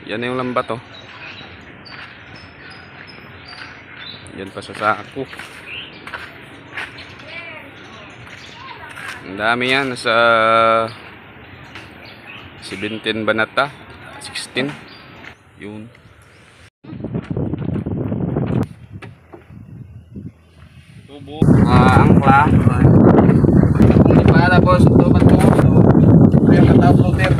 Yan na yung lambat, oh. Yan pa sa sako. Ang dami yan. Sa 17 banata. 16. Yun. Tubo. Angkla. Kung di pa tapos, ito ba ito? Ayan ka tao floater.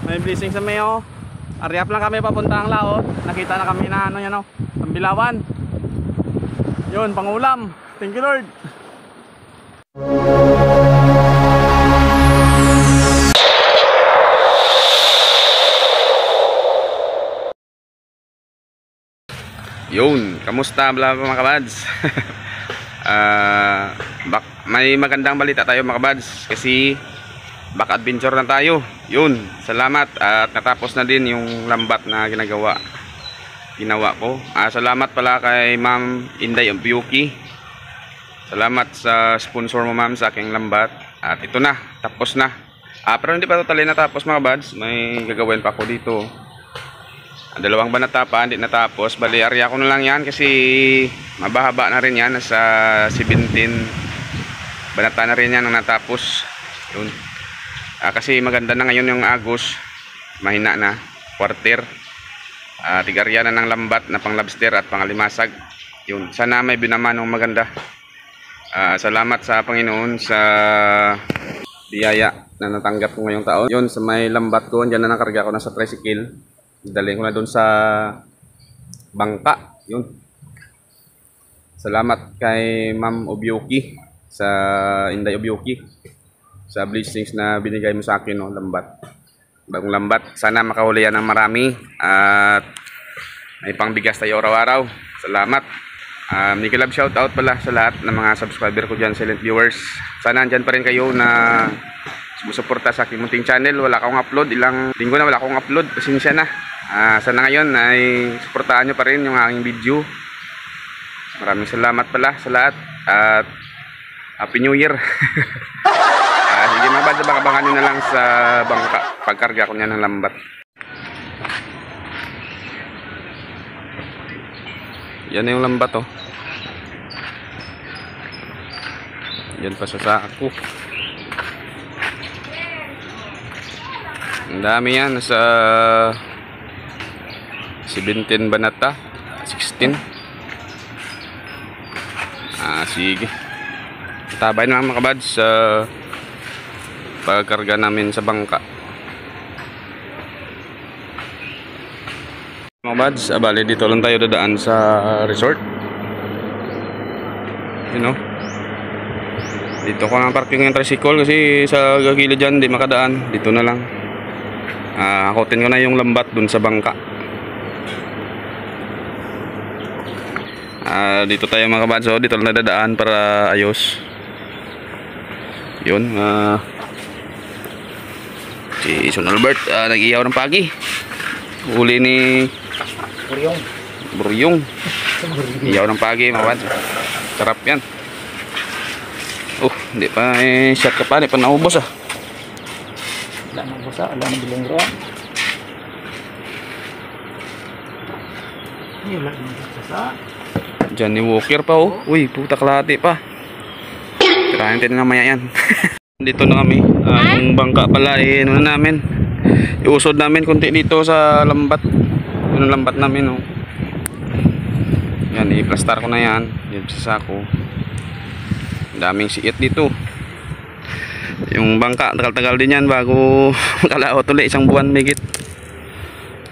May blessing sa mayo. Ariap lang kami papunta ang laot. Nakita na kami na ano yan, oh, Tambilawan. Yun, pangulam. Thank you, Lord. Yun, kamusta mga kabads? May magandang balita tayo mga kabads, kasi back adventure na tayo. Yun, salamat at natapos na din yung lambat na ginawa ko. Salamat pala kay Ma'am Inday Ampiuki. Salamat sa sponsor mo, ma'am, sa aking lambat. At ito na, tapos na. Pero hindi pa totally natapos mga kabads. May gagawin pa ako dito. Dalawang banata pa, hindi natapos. Bali, area ko na lang yan kasi mabahaba na rin yan. Nasa 17 banata na rin yan nang natapos. Yun. Kasi maganda na ngayon yung Agos. Mahina na, quarter. Tig-area na ng lambat na pang lobster at pang alimasag. Yun. Sana may binaman ng maganda. Salamat sa Panginoon sa biyaya na natanggap ko ngayong taon. Yun, sa may lambat ko, dyan na nakarga ko na sa tricycle. Dalhin ko na doon sa bangka. Yun. Salamat kay Ma'am Obyoki, sa Inday Obyoki, sa blessings na binigay mo sa akin, no, lambat. Bagong lambat. Sana makahuli yan ng marami at may pangbigas tayo araw-araw. Salamat. Nikilab shoutout pala sa lahat ng mga subscriber ko dyan, silent viewers. Sana andyan pa rin kayo na sumusuporta sa aking munting channel. Wala akong upload. Ilang linggo na wala akong upload. Pasensya na. Sana ngayon ay suportahan nyo pa rin yung aking video. Maraming salamat pala sa lahat at Happy New Year. Sige mga bad, abangan nyo na lang sa bangka pagkarga ko niya ng lambat. Yan na yung lambat, oh. Yan pa sa sako. Ang dami yan. Sa 17 banata. 16. Sige. Tabay na mga kabads sa pagkarga namin sa bangka. Mga kabads, bali dito lang tayo dadaan sa resort. You know, dito ko na parking yung tricycle kasi sa gagilid dyan di makadaan. Dito na lang. Hakutin ko na yung lambat dun sa bangka. Dito tayo mga kabads, so dito lang nadadaan para ayos. Yun. Si Son Albert nag-iyaw ng pagi. Uli ni Buryong. Iyaw ng pagi mga kabads. Sarap yan. Hindi pa shot ka pa, hindi pa naubos Wala na ubos wala na bilang roon. Wala na ubos Johnny Walker pa, oh. Uy, puta kalahati pa. Tirahin natin na maya yan. Dito na kami. Yung bangka pala, ano na namin. Iusod namin konti dito sa lambat. Yung lambat namin, oh. Yan, i-plastar ko na yan. Yan sa sako. Daming siit dito. Yung bangka, tagal-tagal din yan bago makalaot ulit, isang buwan migit.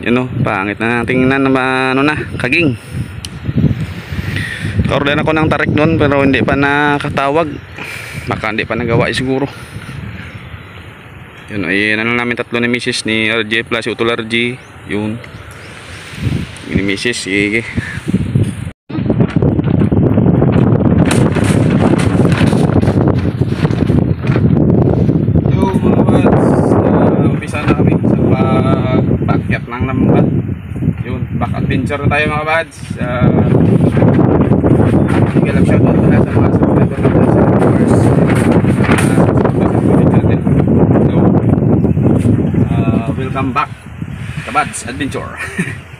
Yun o, pangit na tingnan na ano na, kaging. Ka-order ako ng tarik doon pero hindi pa nakatawag. Baka hindi pa nagawa siguro. Yun, ay ano namin tatlo ni Mrs. ni RJ plus si Utol RJ. Yun. Ni Mrs. Sige. Ng lambat. Yun, back adventure na tayo mga bads. Sige lang shoutout na sa mga subscriber natin sa viewers. Welcome back kabads adventure.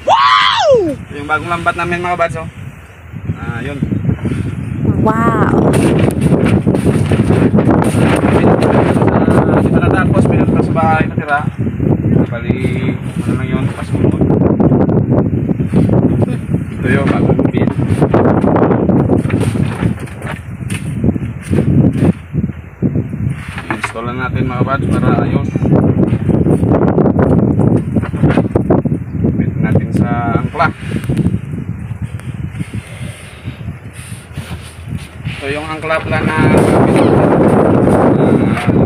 Wow! Yung bagong lambat namin mga bads, oh. Yun. Wow. Hindi pa natapos, pinunta sa bahay natira. Bali, ano lang yun, pasunod. Ito yung bagong bubid. Install lang natin mga bads para ayos. Pwede natin sa angkla. Ito yung angkla pala na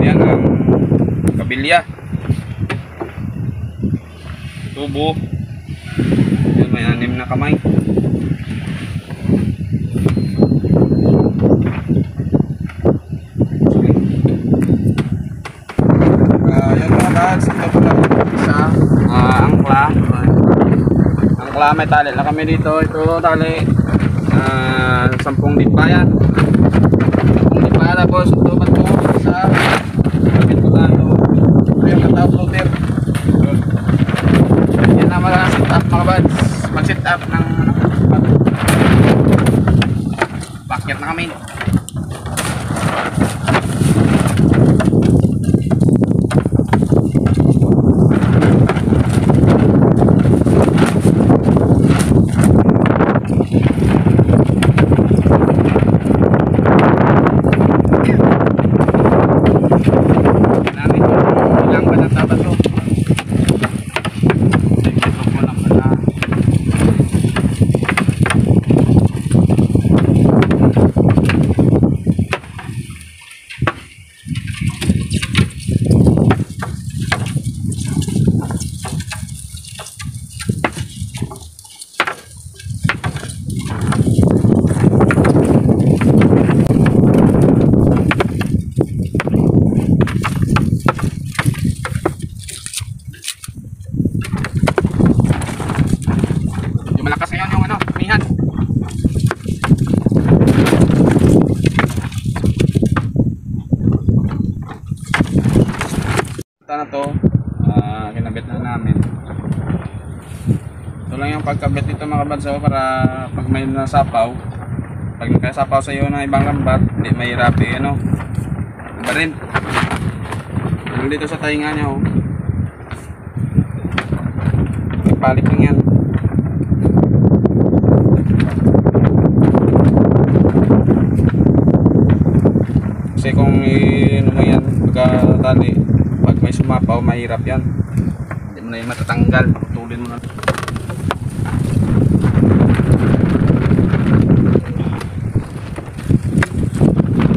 yan ang kabilya. Tubo. Yun, may 6 na kamay. Yan mga bads, ito po lang sa angkla. Angkla, may tali na kami dito. Ito tali 10 dipa yan. 10 dipa, tapos ito pa ito sa kapit ko na ito. Ito yung top loader. Yan na mag-sit up mga bads. Mag-sit up ng pakyat na kami. Malakas ngayon yung ano, mihan. Ito na to, kinabit na namin. Ito lang yung pagkabit dito mga banso para pag may nasapaw, pag nakasapaw sa iyo ng ibang lambat, hindi mahirapi, ano, iba rin. Yung dito sa tainga niya, oh. Palik lang yan. Kasi kung ano mo yan, pagkatali, pag may sumapaw, mahirap yan. Hindi mo na yung matatanggal, tulin mo na.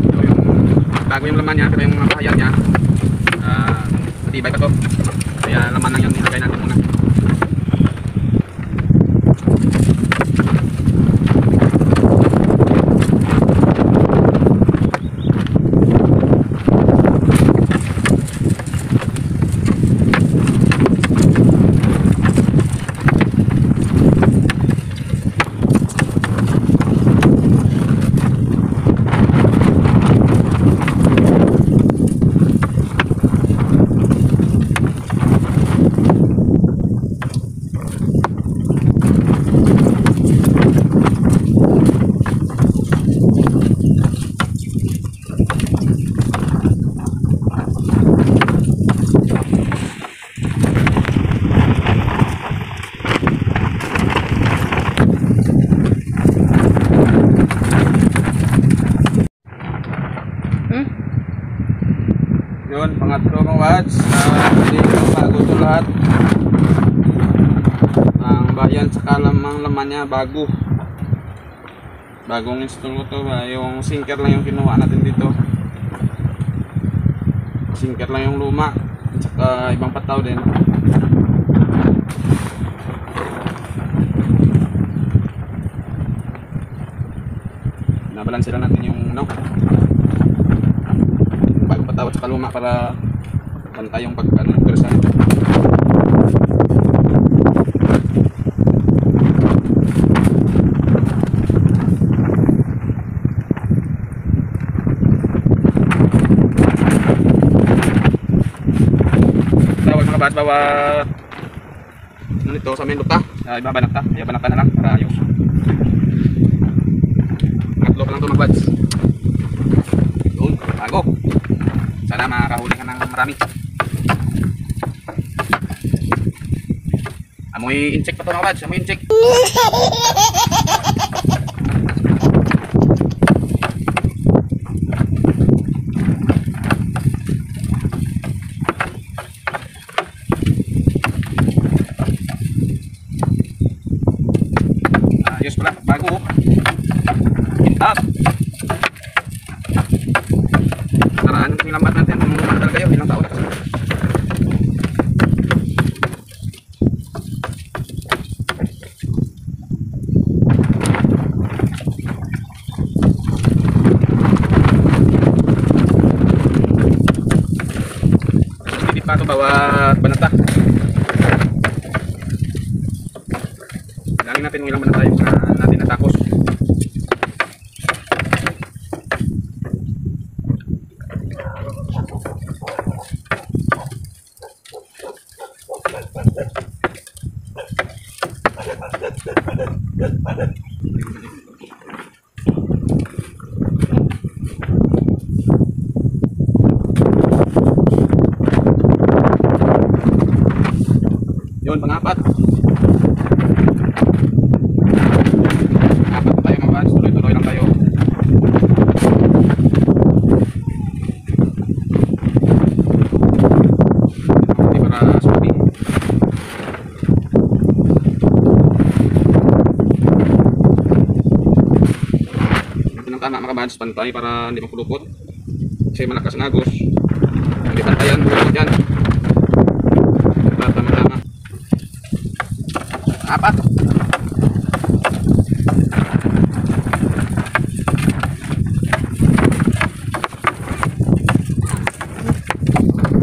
Ito yung, bago yung laman niya, pero yung mga kahayat niya, matibay pa to. Kaya laman lang yung nilagay natin muna. buds, dito bago ito lahat. Ang bayan sa kalamang laman niya bago. Bagong install ko to, yung sinker lang yung kinuha natin dito. Sinker lang yung luma, at saka ibang pataw din. Nabalanse lang natin yung bago pataw at saka luma para pantay yung pagkano-persa. Bawat ano nito sa main luta, ibabanak ta, ibabanak ka na lang para ayos. Tatlo pa lang ito mga buds. Doon, bago. Sana makakahuli ka ng marami. Amoy insect pa ito mga buds, amoy insect. Ayos pala, bago. Up. Saraan yung lambat natin. Matagal kayo, ilang taon na kasi. Hindi pa ito bawat banata. Bilangin natin kung ilang banata yung natin natapos. Yun, pang-apat. Apat na tayo mga buds, tuloy-tuloy lang tayo. Hindi para smoothie. Tama mga buds, pantay para hindi makulupot kasi malakas ang agos. Hindi pantayan, buwan dyan para tama-tama. Apat.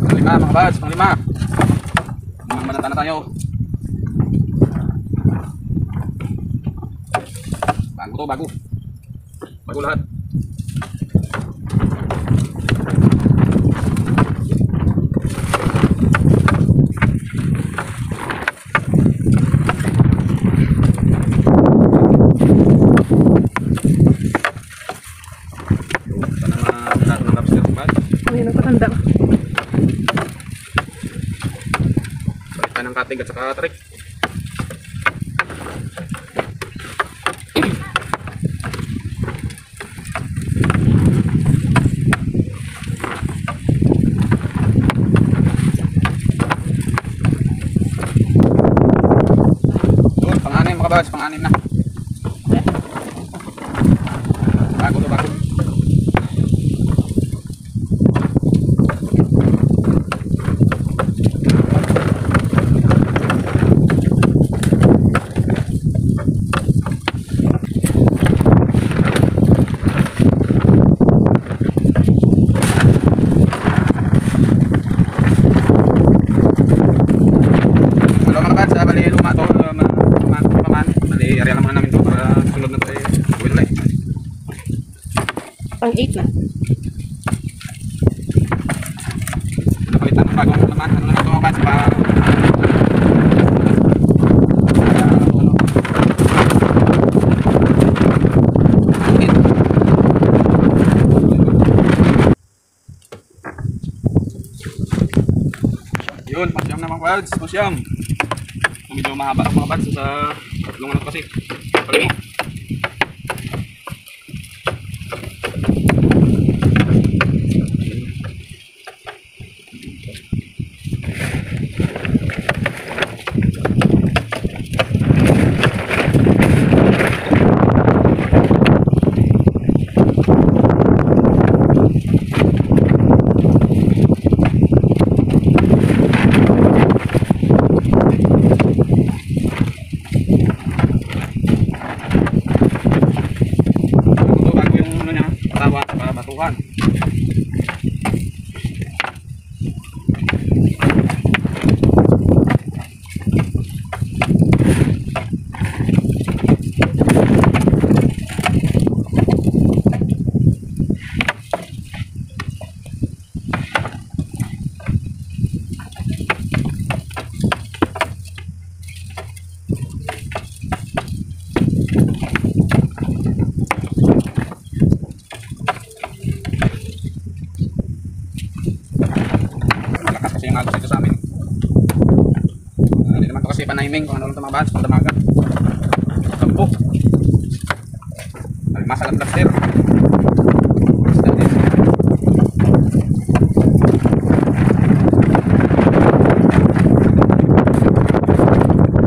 Panglima mga buds, panglima. Limang banata na tayo. Bago to, bago. Bago lahat. Sana ng lobster bag. Ayun, nagpatanda. Balikan ng katig at saka trik. Pang-anim na. Bago to, bago. Hello mga buds, bali luma to. Area lang muna namin ito para sunod na tayo gawin ulit. Pang-8 na. Napalitan ng bagong laman. Ano na ito mga buds para yun, pasyam na mga buds, pasyam. Medyo mahaba ang mga buds sa tulungan ito kasi pali mo. Tuhan. Kasi yung agos dito sa amin. Hindi naman ito kasi panahiming kung ano lang ito mga bads, pagdamagan. Tampo. Almas alam plaster.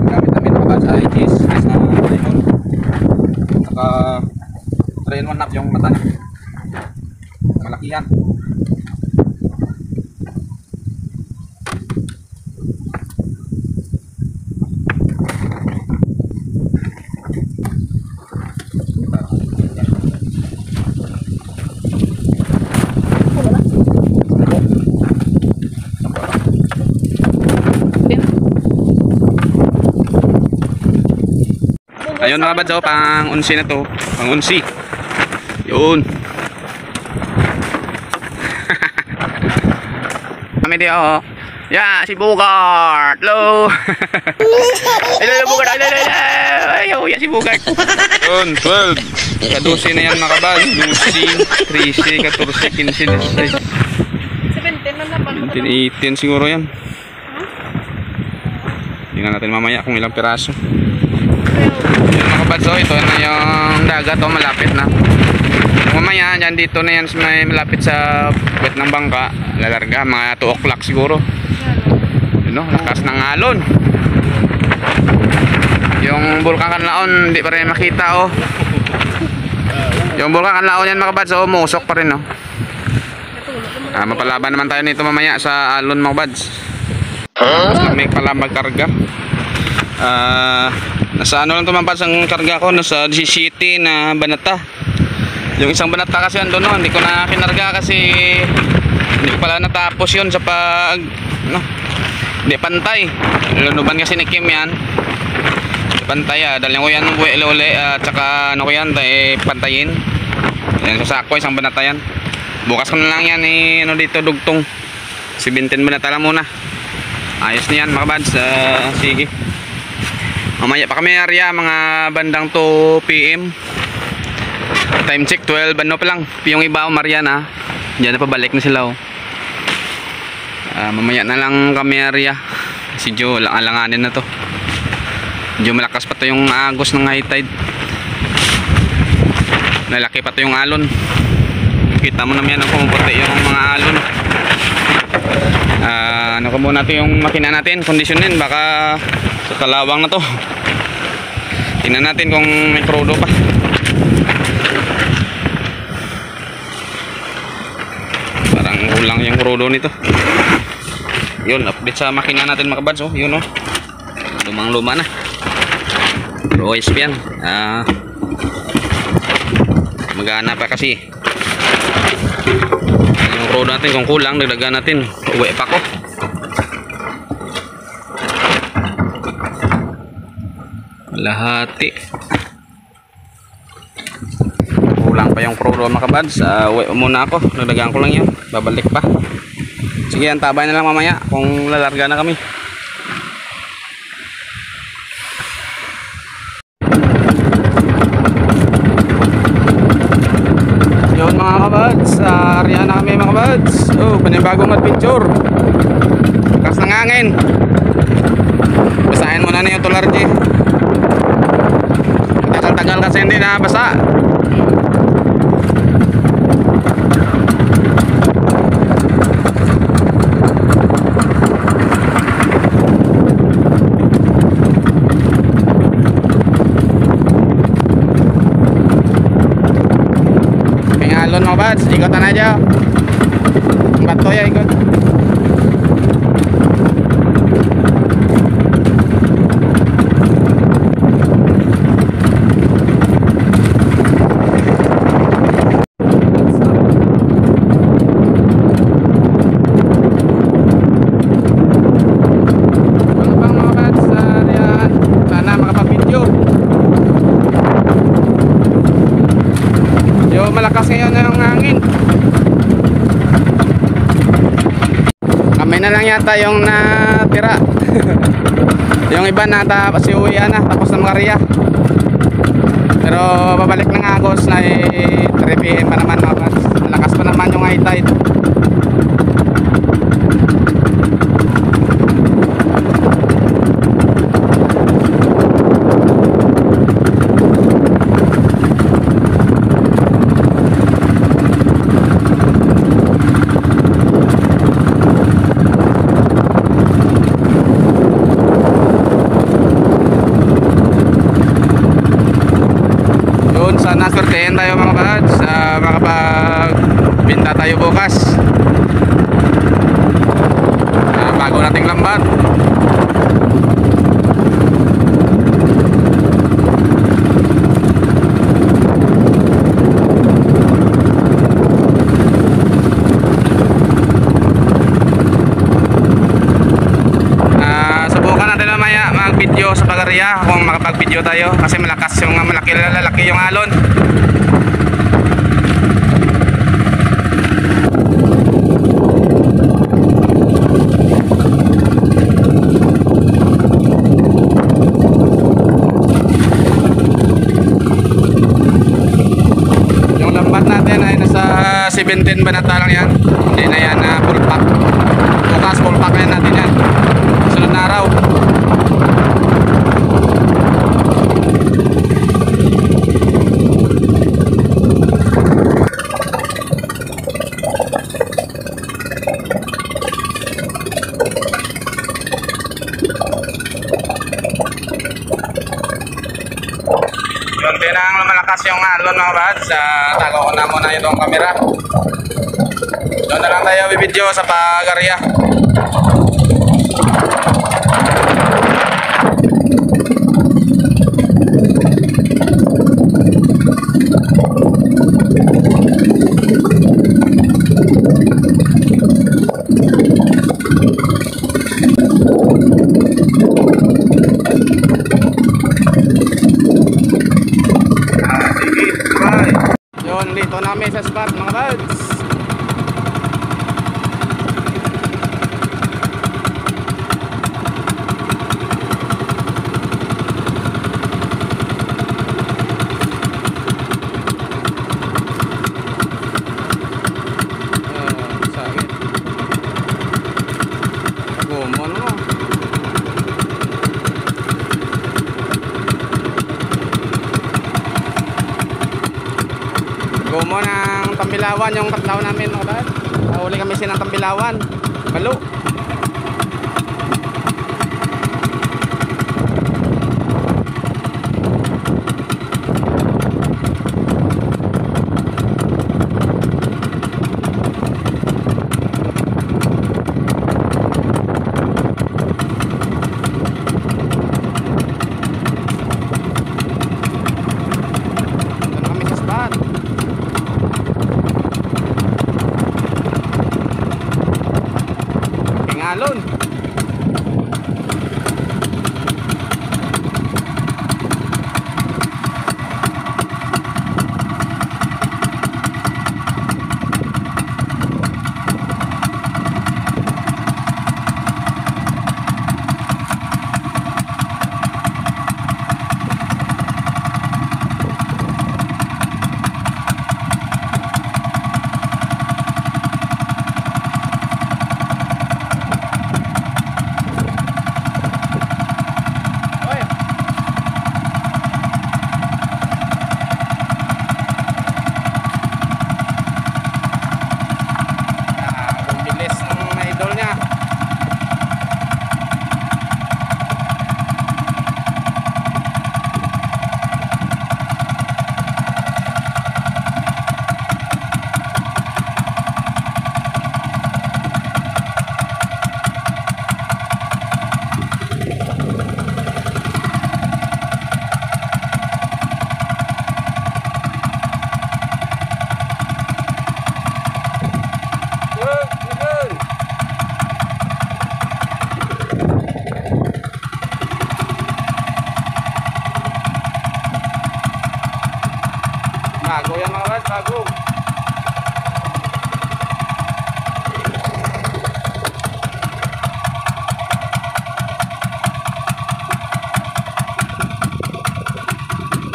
Gamit namin mga bads ay cheese na lemon. Saka 3-in-1 nap yung mata niya. Malakihan. Ayun mga bads, pang unsi na to. Pang unsi. Yun. Kami di ako. Yeah, si Bugart. Hello. Hello, Bugart. Hello, yeah, si Bugart. Yun, 12. Kadusi na yan mga bads. 12, 13, 14, 15, 16. 17 na naman. 18 siguro yan. Tingnan natin mamaya kung ilang piraso. Yun mga bads, ito na yung dagat, malapit na. Mamaya dyan dito na yan may malapit sa puwet ng bangka, lalarga mga 2 o'clock siguro. Yun, lakas ng alon. Yung Bulkang Kanlaon hindi pa rin makita. Yung Bulkang Kanlaon yan mga bads, musok pa rin. Mapalaban naman tayo nito mamaya sa alon mga bads. May pala magkarga. Nasa ano lang ito mga bads ang karga ko, nasa 17 na banata. Yung isang banata kasi andun, no, hindi ko na kinarga kasi hindi ko pala natapos yun sa pag hindi pantay. Lunuban kasi ni Kim yan, hindi pantay. Dahil ko yan uli at saka ano ko yan pantayin yan sa sako, isang banata yan. Bukas ko na lang yan dito dugtong 17 banata lang muna. Ayos na yan mga bads. Sige, mamaya pa kami area mga bandang 2 PM. Time check 12 ano pa lang. Yung iba Mariana diyan na pabalik na sila. Mamaya na lang kami area. Si Joe alanganin na to. Medyo malakas pa to yung agos ng high tide. Nalaki pa to yung alon. Kita mo naman yan ang pumuputi yung mga alon. Ano ko muna natin yung makina natin, kondisyonin baka sa kalawang na to. Tingnan natin kung may crudo pa. Parang kulang yung crudo nito. Yun, update sa makina natin mga kabads. Yun lumang luma na. Pero OSP yan. Magana pa kasi. Yung crudo natin kung kulang, dagdagan natin. Uwi pa ko. Lahati. Kulang pa yung crudo mga kabads. Uwi muna ako. Dagdagan ko lang yun. Babalik pa. Sige, antabay na lang mamaya kung lalarga na kami. Yun mga kabads, area na kami mga kabads. Panibagong adventure. Lakas ng hangin. Basahin mo na yung tular G. Tagal-tagal kasi hindi na basa. Mga bads, ikutan aja. Bato ya ikut. malakas ngayon yung hangin. Kami na lang yata yung natira. Yung iba na si uwian na, tapos na makarya. Pero babalik ng Agos na 3 PM pa naman, malakas pa naman yung high tide. Sana swertehin tayo mga kads, makapagbenta tayo bukas. Bago nating lambat. Subukan natin mamaya mag-video sa Pagarya kung makapag-video tayo kasi malakas yung malaki yung alon. Yung lambat natin ay nasa 17 banata lang yan. Hindi na yan full pack. Bukas full pack na natin yan sunod na araw. Kunti na ang lumalakas yung alon mga bads. Tago ko na muna itong camera. Doon na lang tayo bibidyo sa Pagarya. Dito namin sa spot mga buds. Sakit. Gumon mo. Gumo ng Tambilawan yung katlaw namin mga bad. Huli kami sinang Tambilawan. Balo. Bago yan mga kabads, bago.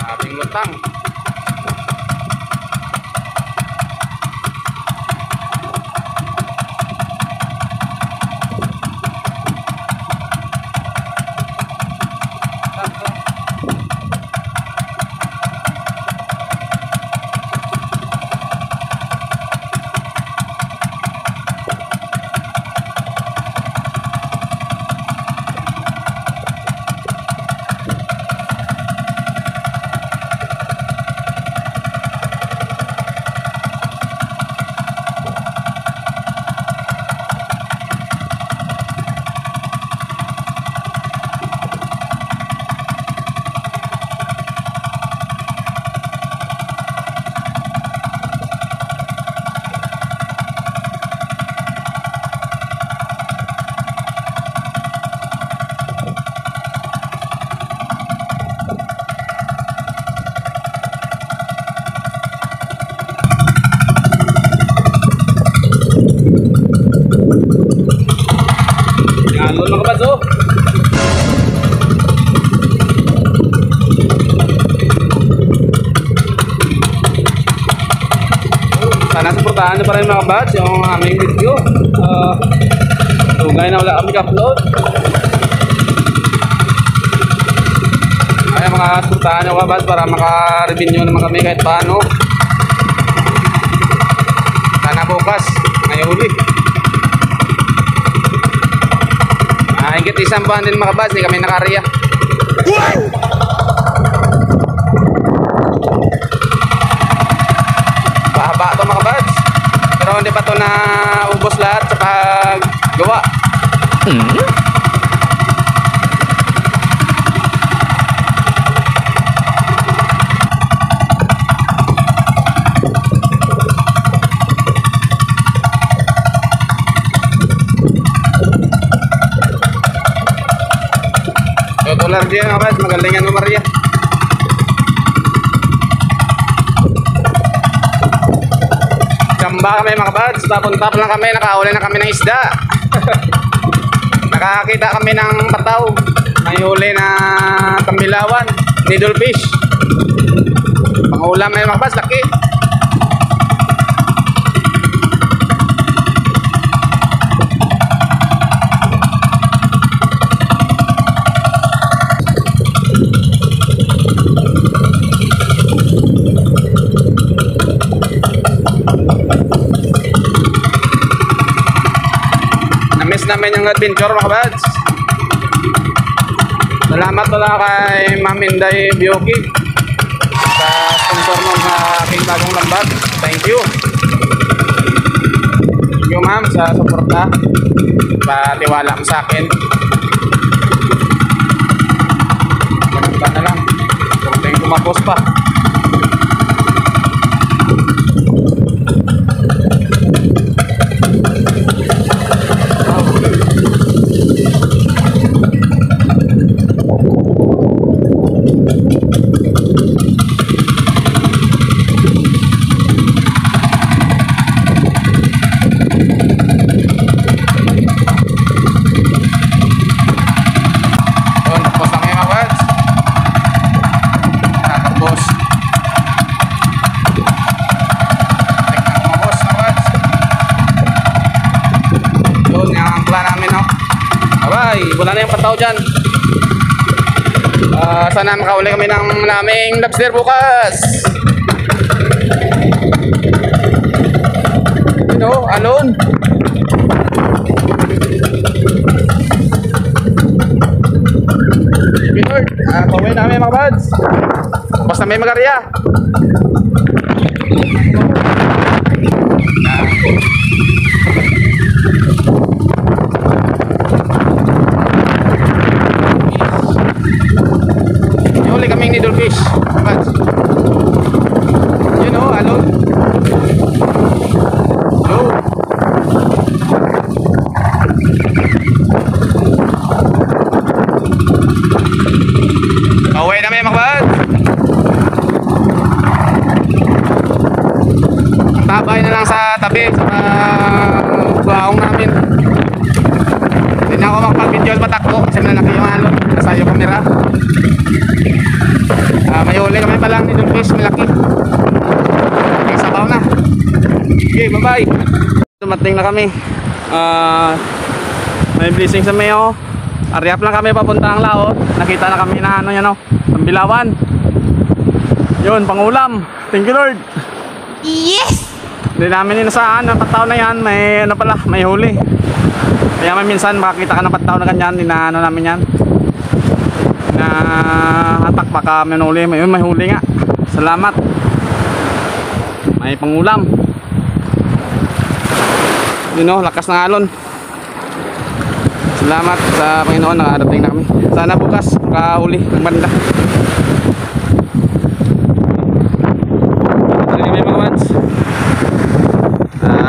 Ating lutang. Alon mga kabads, oh. Sana suportahan nyo pa rin mga kabads yung aming video. Tugay na wala kami upload. Kaya mga suportahan nyo kabads para maka-revenue naman kami kahit paano. Sana bukas may huli. Higit isang buwan din mga kabads, hindi kami nakariya. Bahaba ito mga kabads, pero hindi pa ito na ubos lahat sa paggawa. Tutular dyan mga kabads, magaling yan Maria. Samba kami mga kabads, tapon-tap lang kami, nakahuli na kami ng isda. Nakakita kami ng pataw, may huli na tambilawan, needlefish. Pangulam na mga kabads, laki. Namiss namin yung adventure mga kabads. Salamat pala kay Ma'am Inday Bioki sa sponsor mo sa aking bagong lambat. Thank you. Thank you ma'am sa suporta, patiwala mo sa akin. Ganun na lang, huwag kumapos pa. Wala na yung pataw dyan. Sana makauli kami ng naming lobster bukas. Alon. Pinord, pauwi namin mga buds. Basta may magarya. Huli kaming needlefish. Alon. Pauwi namin mga buds. malaki sa buhaong namin. Hindi na ako makapag-video patakbo kasi malaki yung alon. Nasa yung camera. May huli kami pa lang ni Fish, malaki. Okay, sabaw na. Okay, bye-bye. Dumating na kami. May blessing sa Mayo. Ariap lang kami papunta ang laot. Nakita na kami na ano yan o, Tambilawan. Yun, pangulam. Thank you Lord. Yes! Hindi namin inasaan ang pataw na yan. May ano pala, may huli. Kaya may minsan makakita ka ng pataw na ganyan. Dinaano namin yan. Na hatak baka may huli. May huli nga. Salamat. May pangulam. Yun o, lakas ng alon. Salamat sa Panginoon, nakarating na kami. Sana bukas makahuli ng banda.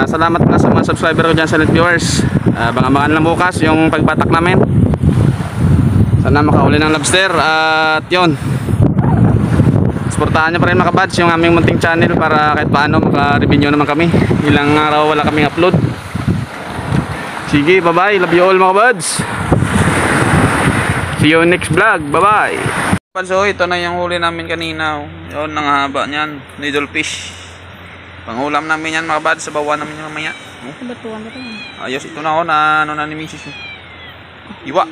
Salamat pala sa mga subscriber ko dyan, silent viewers. Abangan lang bukas yung pagbatak namin. Sana makahuli ng lobster. At yun, suportahan nyo pa rin mga kabads yung aming munting channel para kahit paano maka-revenue naman kami. Ilang araw wala kaming upload. Sige, bye bye, love you all mga kabads. See you next vlog, bye bye. So ito na yung huli namin kanina. Yun, nanghaba niyan, needle fish. Pangulam namin yan mga kabads, sa bawa namin yung mamaya. Batuan ka to. Ayos ito na ako na ano na ni Mrs. Iwa.